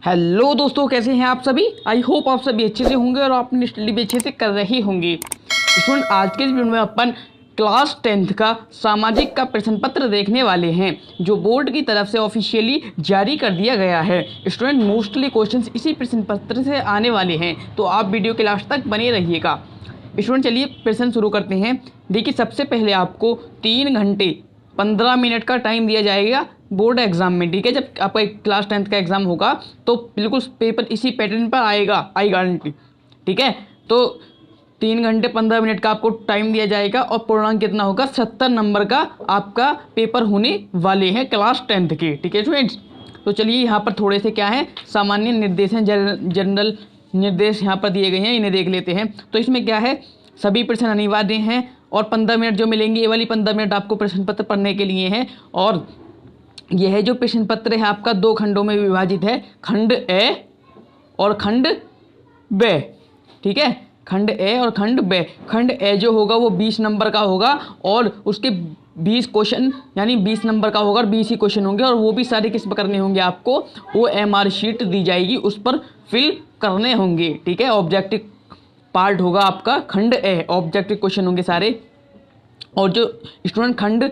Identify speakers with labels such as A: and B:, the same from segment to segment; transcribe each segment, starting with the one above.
A: Hello दोस्तों, कैसे हैं आप सभी। आई होप आप सभी अच्छे से होंगे और आप अपनी स्टडी भी अच्छे से कर रहे होंगे। स्टूडेंट, आज के इस वीडियो में अपन क्लास 10th का सामाजिक का प्रश्न पत्र देखने वाले हैं, जो बोर्ड की तरफ से ऑफिशियली जारी कर दिया गया है। स्टूडेंट, मोस्टली क्वेश्चंस इसी प्रश्न पत्र से आने वाले हैं, तो आप वीडियो के लास्ट तक बने रहिएगा। स्टूडेंट, चलिए प्रश्न शुरू करते हैं। देखिए, सबसे पहले आपको 3 घंटे 15 मिनट का टाइम दिया जाएगा बोर्ड एग्जाम में। ठीक है, जब आपका क्लास 10th का एग्जाम होगा तो बिल्कुल पेपर इसी पैटर्न पर आएगा, आई गारंटी। ठीक है, तो 3 घंटे 15 मिनट का आपको टाइम दिया जाएगा और पूर्णांक कितना होगा, 70 नंबर का आपका पेपर होने वाले हैं क्लास 10th के। ठीक है स्टूडेंट्स, तो चलिए यहाँ पर थोड़े से क्या है सामान्य निर्देश हैं, जनरल निर्देश यहाँ पर दिए गए हैं, इन्हें देख लेते हैं। तो इसमें क्या है, सभी प्रश्न अनिवार्य हैं और 15 मिनट जो मिलेंगे, ये वाली 15 मिनट आपको प्रश्न पत्र पढ़ने के लिए हैं। और यह जो प्रश्न पत्र है आपका 2 खंडों में विभाजित है, खंड ए और खंड ब। ठीक है, खंड ए और खंड ब। खंड ए जो होगा वो 20 नंबर का होगा और उसके 20 क्वेश्चन यानी 20 नंबर का होगा और 20 ही क्वेश्चन होंगे, और वो भी सारे किस पर करने होंगे आपको, वो एमआर शीट दी जाएगी, उस पर फिल करने होंगे। ठीक है, ऑब्जेक्टिव पार्ट होगा आपका खंड ए, ऑब्जेक्टिव क्वेश्चन होंगे सारे। और जो स्टूडेंट खंड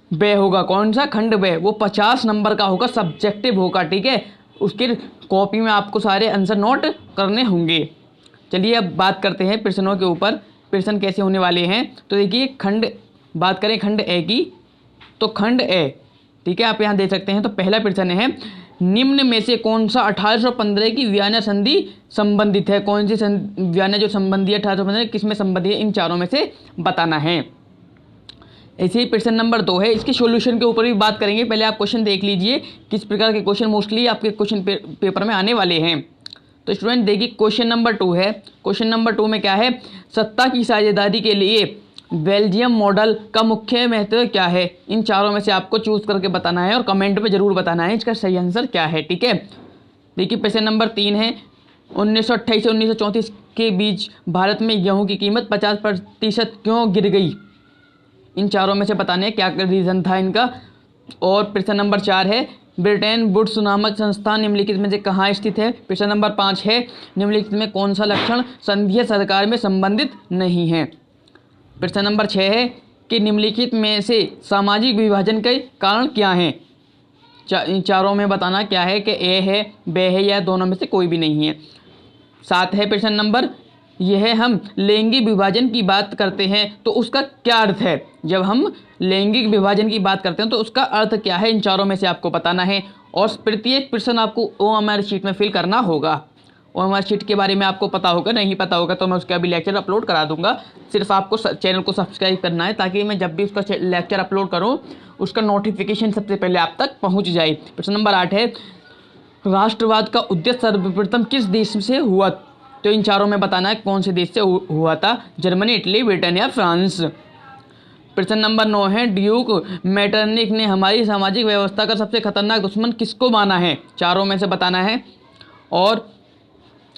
A: बे होगा, कौन सा खंड बे, वो 50 नंबर का होगा, सब्जेक्टिव होगा। ठीक है, उसके कॉपी में आपको सारे आंसर नोट करने होंगे। चलिए अब बात करते हैं प्रश्नों के ऊपर, प्रश्न कैसे होने वाले हैं। तो देखिए, बात करें खंड ए की, तो खंड ए, ठीक है, आप यहाँ देख सकते हैं। तो पहला प्रश्न है, निम्न में से कौन सा 1815 की वियना संधि संबंधित है। कौन सी वियना जो संबंधी है 1815 किस में संबंधी है, इन चारों में से बताना है। ऐसे ही प्रश्न नंबर 2 है, इसके सॉल्यूशन के ऊपर भी बात करेंगे। पहले आप क्वेश्चन देख लीजिए, किस प्रकार के क्वेश्चन मोस्टली आपके क्वेश्चन पेपर में आने वाले हैं। तो स्टूडेंट देखिए, क्वेश्चन नंबर 2 है। क्वेश्चन नंबर 2 में क्या है, सत्ता की साझेदारी के लिए बेल्जियम मॉडल का मुख्य महत्व क्या है। इन चारों में से आपको चूज करके बताना है और कमेंट में जरूर बताना है इसका सही आंसर क्या है। ठीक है, देखिए प्रश्न नंबर 3 है, 1928 से 1934 के बीच भारत में गेहूं की कीमत 50% क्यों गिर गई। इन चारों में से बताने हैं क्या रीज़न था इनका। और प्रश्न नंबर 4 है, ब्रिटेन वुड्स नामक संस्थान निम्नलिखित में से कहाँ स्थित है। प्रश्न नंबर 5 है, निम्नलिखित में कौन सा लक्षण संघीय सरकार में संबंधित नहीं है। प्रश्न नंबर 6 है कि निम्नलिखित में से सामाजिक विभाजन के कारण क्या हैं। इन चारों में बताना क्या है कि ए है, बे है, या दोनों में से कोई भी नहीं है। 7 है प्रश्न नंबर, यह हम लैंगिक विभाजन की बात करते हैं तो उसका क्या अर्थ है। जब हम लैंगिक विभाजन की बात करते हैं तो उसका अर्थ क्या है, इन चारों में से आपको बताना है। और प्रत्येक प्रश्न आपको ओएमआर शीट में फिल करना होगा। ओएमआर शीट के बारे में आपको पता होगा, नहीं पता होगा तो मैं उसका भी लेक्चर अपलोड करा दूंगा। सिर्फ आपको चैनल को सब्सक्राइब करना है, ताकि मैं जब भी उसका लेक्चर अपलोड करूँ उसका नोटिफिकेशन सबसे पहले आप तक पहुँच जाए। प्रश्न नंबर 8 है, राष्ट्रवाद का उद्देश्य सर्वप्रथम किस देश से हुआ। तो इन चारों में बताना है कौन से देश से हुआ था, जर्मनी, इटली, ब्रिटेन या फ्रांस। प्रश्न नंबर 9 है, ड्यूक मेटरनिक ने हमारी सामाजिक व्यवस्था का सबसे खतरनाक दुश्मन किसको माना है। चारों में से बताना है। और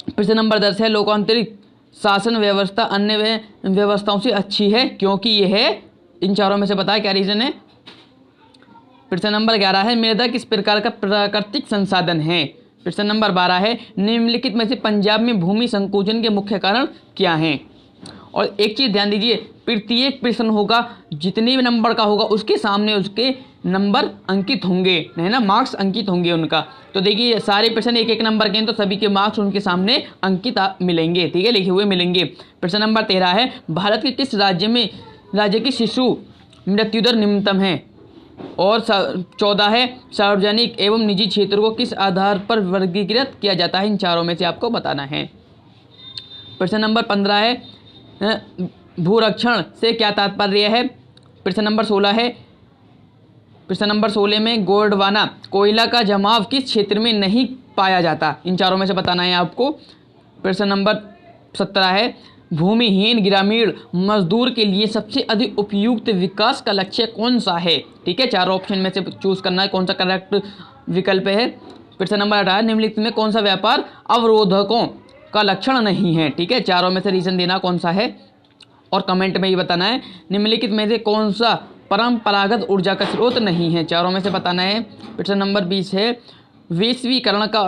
A: प्रश्न नंबर 10 है, लोकतांत्रिक शासन व्यवस्था अन्य व्यवस्थाओं से अच्छी है क्योंकि यह है। इन चारों में से बताया क्या रीजन है। प्रश्न नंबर 11 है, मृदा किस प्रकार का प्राकृतिक संसाधन है। प्रश्न नंबर 12 है, निम्नलिखित में से पंजाब में भूमि संकुचन के मुख्य कारण क्या हैं। और एक चीज़ ध्यान दीजिए, प्रत्येक प्रश्न होगा जितने भी नंबर का होगा उसके सामने उसके नंबर अंकित होंगे, है ना, मार्क्स अंकित होंगे उनका। तो देखिए, सारे प्रश्न 1-1 नंबर के हैं तो सभी के मार्क्स उनके सामने अंकित मिलेंगे। ठीक है, लिखे हुए मिलेंगे। प्रश्न नंबर 13 है, भारत के किस राज्य की शिशु मृत्यु दर निम्नतम है। और 14 है, सार्वजनिक एवं निजी क्षेत्र को किस आधार पर वर्गीकृत किया जाता है। इन चारों में से आपको बताना है। प्रश्न नंबर 15 है, भूरक्षण से क्या तात्पर्य है। प्रश्न नंबर 16 है, प्रश्न नंबर 16 में गोंडवाना कोयला का जमाव किस क्षेत्र में नहीं पाया जाता। इन चारों में से बताना है आपको। प्रश्न नंबर 17 है, भूमिहीन ग्रामीण मजदूर के लिए सबसे अधिक उपयुक्त विकास का लक्ष्य कौन सा है। ठीक है, चारों ऑप्शन में से चूज करना है कौन सा करेक्ट विकल्प है। प्रश्न नंबर 18, निम्नलिखित में कौन सा व्यापार अवरोधकों का लक्षण नहीं है। ठीक है, चारों में से रीजन देना कौन सा है और कमेंट में ये बताना है। निम्नलिखित में से कौन सा परंपरागत ऊर्जा का स्रोत नहीं है। चारों में से बताना है। प्रश्न नंबर 20 है, वैश्वीकरण का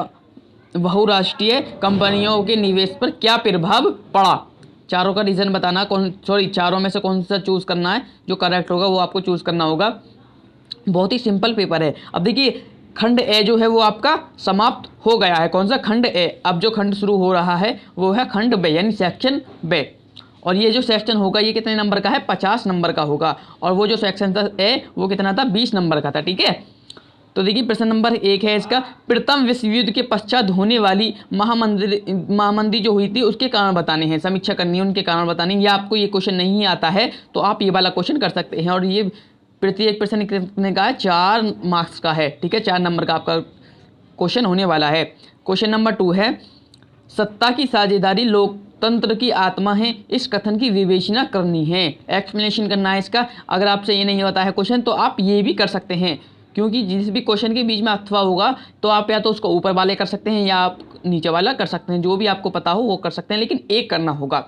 A: बहुराष्ट्रीय कंपनियों के निवेश पर क्या प्रभाव पड़ा। चारों का रीजन बताना, चारों में से कौन सा चूज करना है, जो करेक्ट होगा वो आपको चूज करना होगा। बहुत ही सिंपल पेपर है। अब देखिए खंड ए जो है वो आपका समाप्त हो गया है। कौन सा खंड ए। अब जो खंड शुरू हो रहा है वो है खंड बे, यानी सेक्शन बे। और ये जो सेक्शन होगा ये कितने नंबर का है, 50 नंबर का होगा। और वो जो सेक्शन था ए वो कितना था, 20 नंबर का था। ठीक है, तो देखिए प्रश्न नंबर 1 है इसका, प्रथम विश्व युद्ध के पश्चात होने वाली महामंदी जो हुई थी उसके कारण बताने हैं, समीक्षा करनी है, उनके कारण बताने हैं। या आपको ये क्वेश्चन नहीं आता है तो आप ये वाला क्वेश्चन कर सकते हैं। और ये प्रत्येक प्रश्न कितने का है, 4 मार्क्स का है। ठीक है, 4 नंबर का आपका क्वेश्चन होने वाला है। क्वेश्चन नंबर 2 है, सत्ता की साझेदारी लोकतंत्र की आत्मा है, इस कथन की विवेचना करनी है, एक्सप्लेनेशन करना है इसका। अगर आपसे ये नहीं होता है क्वेश्चन तो आप ये भी कर सकते हैं, क्योंकि जिस भी क्वेश्चन के बीच में अथवा होगा तो आप या तो उसको ऊपर वाले कर सकते हैं या आप नीचे वाला कर सकते हैं, जो भी आपको पता हो वो कर सकते हैं, लेकिन एक करना होगा।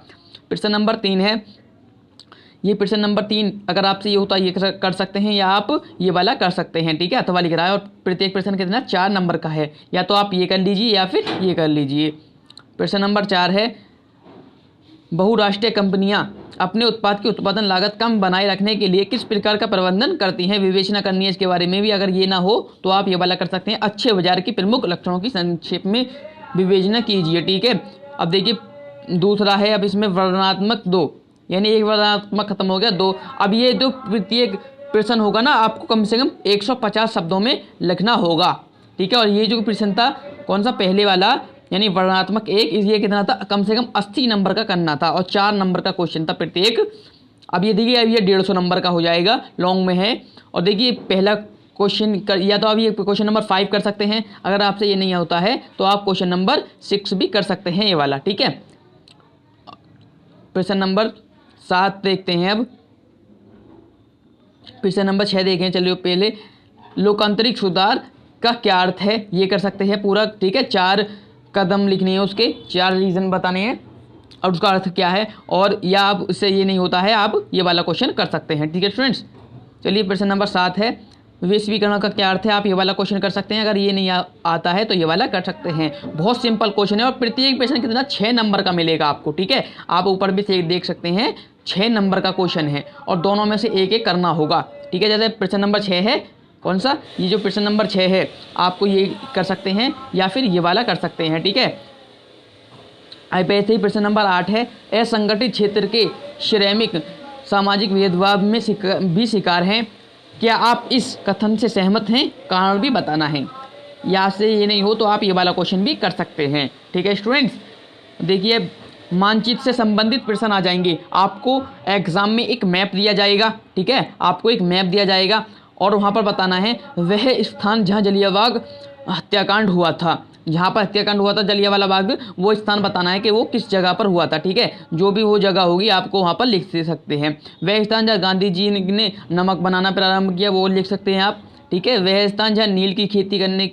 A: प्रश्न नंबर 3 है, ये प्रश्न नंबर 3 अगर आपसे ये होता है ये कर सकते हैं या आप ये वाला कर सकते हैं। ठीक है, अथवा लिख रहा है। और प्रत्येक प्रश्न कितना, 4 नंबर का है, या तो आप ये कर लीजिए या फिर ये कर लीजिए। प्रश्न नंबर 4 है, बहुराष्ट्रीय कंपनियां अपने उत्पाद की उत्पादन लागत कम बनाए रखने के लिए किस प्रकार का प्रबंधन करती हैं, विवेचना करनी है इसके बारे में भी। अगर ये ना हो तो आप ये वाला कर सकते हैं, अच्छे बाजार की प्रमुख लक्षणों की संक्षेप में विवेचना कीजिए। ठीक है, अब देखिए दूसरा है, अब इसमें वर्णनात्मक 2, यानी एक वर्णनात्मक खत्म हो गया 2। अब ये जो प्रत्येक प्रश्न होगा ना आपको कम से कम 150 शब्दों में लिखना होगा। ठीक है, और ये जो प्रश्न था कौन सा, पहले वाला यानी वर्णनात्मक 1, ये कितना था, कम से कम 80 नंबर का करना था और 4 नंबर का क्वेश्चन था प्रत्येक। अब ये देखिए अब ये 150 नंबर का हो जाएगा, लॉन्ग में है। और देखिए पहला क्वेश्चन या तो आप ये क्वेश्चन नंबर 5 कर सकते हैं, अगर आपसे ये नहीं होता है तो आप क्वेश्चन नंबर 6 भी कर सकते हैं, ये वाला। ठीक है, प्रश्न नंबर 7 देखते हैं। अब प्रश्न नंबर 6 देखें, चलिए पहले लोकांतरिक सुधार का क्या अर्थ है, ये कर सकते हैं पूरा। ठीक है, 4 कदम लिखने हैं, उसके 4 रीजन बताने हैं और उसका अर्थ क्या है। और या आप उससे ये नहीं होता है आप ये वाला क्वेश्चन कर सकते हैं। ठीक है स्टूडेंट्स, चलिए प्रश्न नंबर 7 है, वैश्वीकरण का क्या अर्थ है, आप ये वाला क्वेश्चन कर सकते हैं। अगर ये नहीं आता है तो ये वाला कर सकते हैं। बहुत सिंपल क्वेश्चन है और प्रत्येक प्रश्न कितना, 6 नंबर का मिलेगा आपको। ठीक है, आप ऊपर भी से देख सकते हैं 6 नंबर का क्वेश्चन है और दोनों में से एक एक करना होगा। ठीक है, जैसे प्रश्न नंबर 6 है, कौन सा, ये जो प्रश्न नंबर 6 है आपको ये कर सकते हैं या फिर ये वाला कर सकते हैं। ठीक है, ऐसे ही प्रश्न नंबर 8 है, असंगठित क्षेत्र के श्रमिक सामाजिक भेदभाव में भी शिकार हैं, क्या आप इस कथन से सहमत हैं, कारण भी बताना है। या से ये नहीं हो तो आप ये वाला क्वेश्चन भी कर सकते हैं। ठीक है स्टूडेंट्स, देखिए मानचित्र से संबंधित प्रश्न आ जाएंगे। आपको एग्जाम में एक मैप दिया जाएगा। ठीक है, आपको एक मैप दिया जाएगा और वहाँ पर बताना है वह स्थान जहाँ जलियांवाला हत्याकांड हुआ था, जहाँ पर हत्याकांड हुआ था जलियांवाला बाग, वो स्थान बताना है कि वो किस जगह पर हुआ था। ठीक है, जो भी वो जगह होगी आपको वहाँ पर लिख दे सकते हैं। वह स्थान जहाँ गांधी जी ने नमक बनाना प्रारंभ किया वो लिख सकते हैं आप। ठीक है, वह स्थान जहाँ नील की खेती करने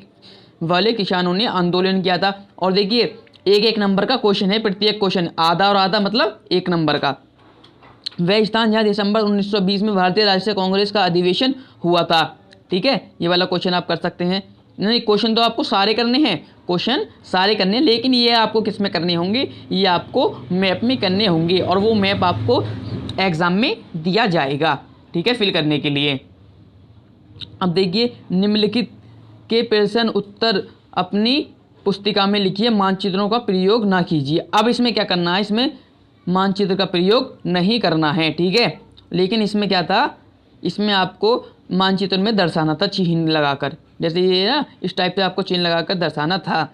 A: वाले किसानों ने आंदोलन किया था। और देखिए एक नंबर का क्वेश्चन है, प्रत्येक क्वेश्चन आधा और आधा मतलब 1 नंबर का। वह स्थान जहाँ दिसंबर 1920 में भारतीय राष्ट्रीय कांग्रेस का अधिवेशन हुआ था। ठीक है, ये वाला क्वेश्चन आप कर सकते हैं। नहीं, क्वेश्चन तो आपको सारे करने हैं, क्वेश्चन सारे करने हैं, लेकिन ये आपको किस में करने होंगे, ये आपको मैप में करने होंगे और वो मैप आपको एग्जाम में दिया जाएगा। ठीक है, फिल करने के लिए। अब देखिए निम्नलिखित के प्रश्न उत्तर अपनी पुस्तिका में लिखिए, मानचित्रों का प्रयोग ना कीजिए। अब इसमें क्या करना है, इसमें मानचित्र का प्रयोग नहीं करना है। ठीक है, लेकिन इसमें क्या था, इसमें आपको मानचित्र में दर्शाना था चिन्ह लगाकर, जैसे ये ना इस टाइप से आपको चिन्ह लगाकर दर्शाना था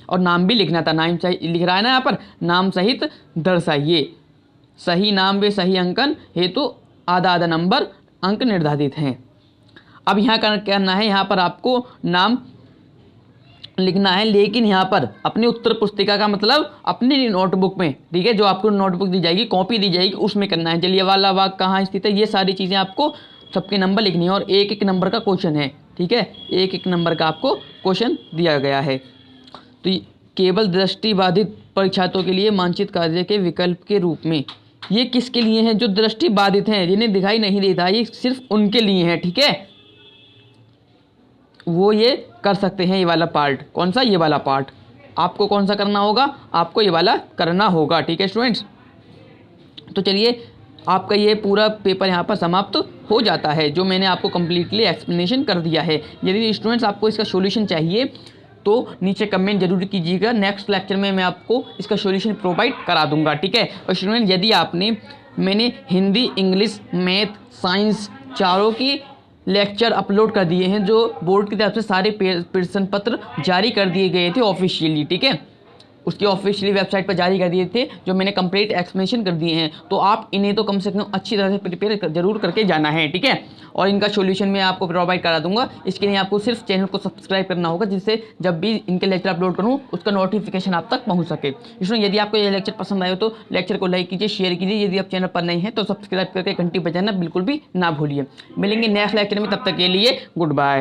A: और नाम भी लिखना था। नाम सही लिख रहा है ना यहाँ पर, नाम सहित दर्शाइए। सही नाम व सही अंकन हेतु आधा आधा नंबर अंक निर्धारित हैं। अब यहाँ करना है, यहाँ पर आपको नाम लिखना है, लेकिन यहाँ पर अपनी उत्तर पुस्तिका का मतलब अपनी नोटबुक में। ठीक है, जो आपको नोटबुक दी जाएगी, कॉपी दी जाएगी, उसमें करना है। जलियांवाला बाग कहाँ स्थित है, ये सारी चीज़ें आपको सबके नंबर लिखनी है और 1-1 नंबर का क्वेश्चन है। ठीक है, 1-1 नंबर का आपको क्वेश्चन दिया गया है। तो केवल दृष्टिबाधित परीक्षार्थियों के लिए मानचित्र कार्य के विकल्प के रूप में, ये किसके लिए है, जो दृष्टिबाधित हैं, जिन्हें दिखाई नहीं देता, ये सिर्फ उनके लिए है। ठीक है, वो ये कर सकते हैं, ये वाला पार्ट। कौन सा, ये वाला पार्ट। आपको कौन सा करना होगा, आपको ये वाला करना होगा। ठीक है स्टूडेंट्स, तो चलिए आपका ये पूरा पेपर यहाँ पर समाप्त हो जाता है, जो मैंने आपको कम्प्लीटली एक्सप्लेनेशन कर दिया है। यदि स्टूडेंट्स आपको इसका सॉल्यूशन चाहिए तो नीचे कमेंट जरूर कीजिएगा, नेक्स्ट लेक्चर में मैं आपको इसका सॉल्यूशन प्रोवाइड करा दूंगा। ठीक है, और स्टूडेंट यदि मैंने हिंदी, इंग्लिश, मैथ, साइंस चारों की लेक्चर अपलोड कर दिए हैं, जो बोर्ड की तरफ से सारे प्रश्न पत्र जारी कर दिए गए थे ऑफिशियली। ठीक है, उसकी ऑफिशियली वेबसाइट पर जारी कर दिए थे, जो मैंने कंप्लीट एक्सप्लेनेशन कर दिए हैं। तो आप इन्हें तो कम से कम अच्छी तरह से प्रिपेयर जरूर करके जाना है। ठीक है, और इनका सॉल्यूशन मैं आपको प्रोवाइड करा दूंगा। इसके लिए आपको सिर्फ चैनल को सब्सक्राइब करना होगा, जिससे जब भी इनके लेक्चर अपलोड करूँ उसका नोटिफिकेशन आप तक पहुँच सके। इसमें यदि आपको ये लेक्चर पसंद आए तो लेक्चर को लाइक कीजिए, शेयर कीजिए। यदि आप चैनल पर नहीं है तो सब्सक्राइब करके घंटी बजाना बिल्कुल भी ना भूलिए। मिलेंगे नेक्स्ट लेक्चर में, तब तक के लिए गुड बाय।